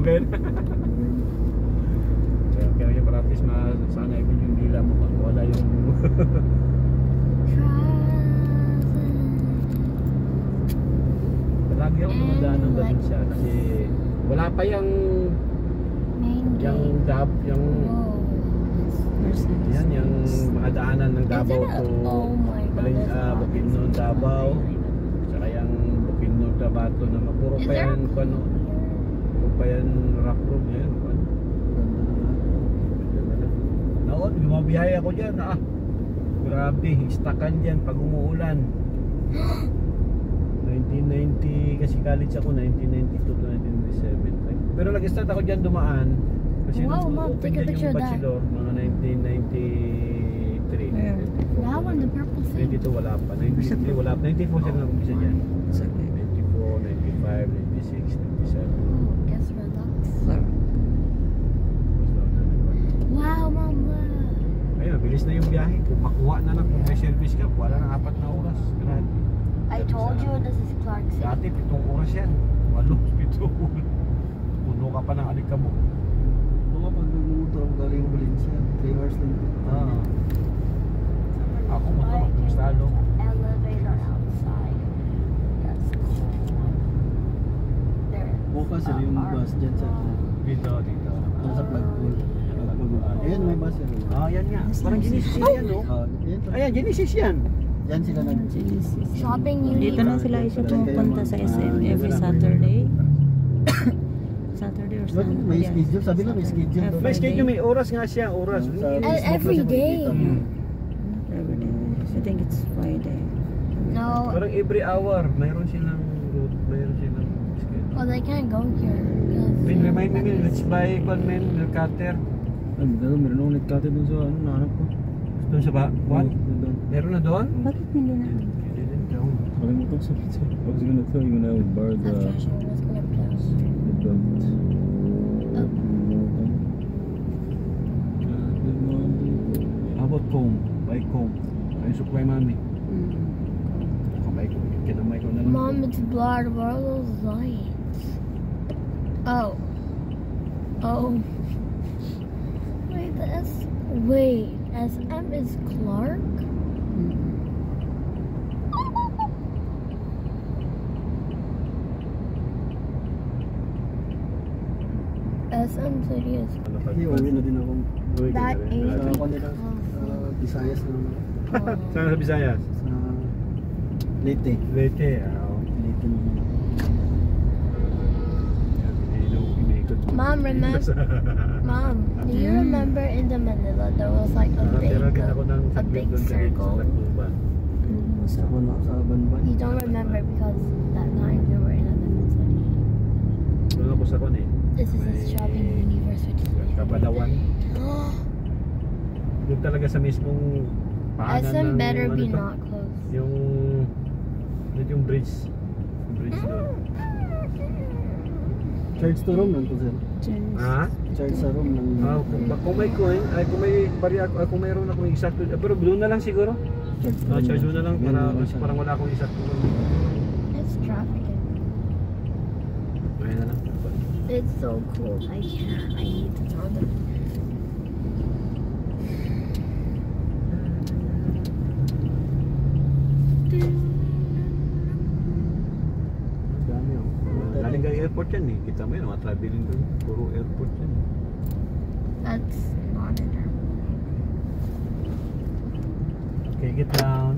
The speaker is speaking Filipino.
Ben. Kaya yung practice na sana ibig yung dila mo pag wala yung lagi ako dumadaan ng Valencia kasi wala pa yung dab yung yan yung mga daanan ng Davao to Bukidnon, Davao saka yung Bukidnon, Tabato na mapuro pa yan puro pa yan rock road yan noon gumabiyahe ako dyan grabe istakan dyan pag umuulan 1990 kasi college ako 1992 to 1997 pero nag-start ako dyan dumaan kasi nung open dyan yung bachelor mga 1993 That one, the purple thing. 92 wala pa 93 wala pa 94 sila nag-umpisa dyan 94, 95, 96, 97 Guess relax. Wow, Mom, look. ayun bilis na yung biyahe kung makuha na lang kung may service ka wala nang 4 na oras grabe I told you this is Clarkson. dati 7 oras yan 8, 7 puno ka pa ng alikabok Oo, pag nagmumotor ako galing Valencia 3 hours lang ako motor kung stalo Elevator outside. That's cool. There. bukas sila yung bus dyan sa dito sa Flagpole ayan may bus yun yan nga parang Genesis yan no ayan Genesis yan yan sila nag Shopping unit. Dito na sila isa pumupunta sa SM every Saturday. Saturday or Sunday. may schedule sabi lang may schedule may schedule may oras nga siya oras Every day. Every day. I think it's Friday. No. parang every hour mayroon silang route mayroon silang schedule Well, they can't go here. Min remind me let's buy milk cutter meron akong nagkate dun sa nahanap ko doon sa ba? Meron na doon? Bakit hindi na? Kalimutan sa pizza. I was gonna tell you when I would bar After I show what's gonna pass. the How about comb? Buy comb. Ay supply mami. Kamay ko. Kinamay ko na lang. Mom, it's blurred. What are those lights? Oh. Wait, SM is Clark? SM City is Uwi na din ako. that age. Ako nila Visayas na Saan sa Visayas? sa Leyte. Leyte. Leyte naman. Mom, Mom, do you remember in the Manila there was like a big circle? Sa Banban. You don't remember because that time we were in a different city. Doon ako sa kon eh. This is a shopping universe, which is Kapalawan. Doon talaga sa mismong paanan SM ng better be to? not close. Yung bridge. Yung bridge doon. Charge to room nandun sir. Ha? Charge sa room ng Kung may coin, kung may bariya, kung mayroon akong exact, pero doon na lang siguro. Charge doon na lang para parang wala akong exact. It's traffic. Ayun na lang. It's so cool. I can't. I need to throw them. Dami oh. Galing kay airport yan eh. Kita mo yun, mga traveling doon. Puro airport yan. That's not an airport. Okay, get down.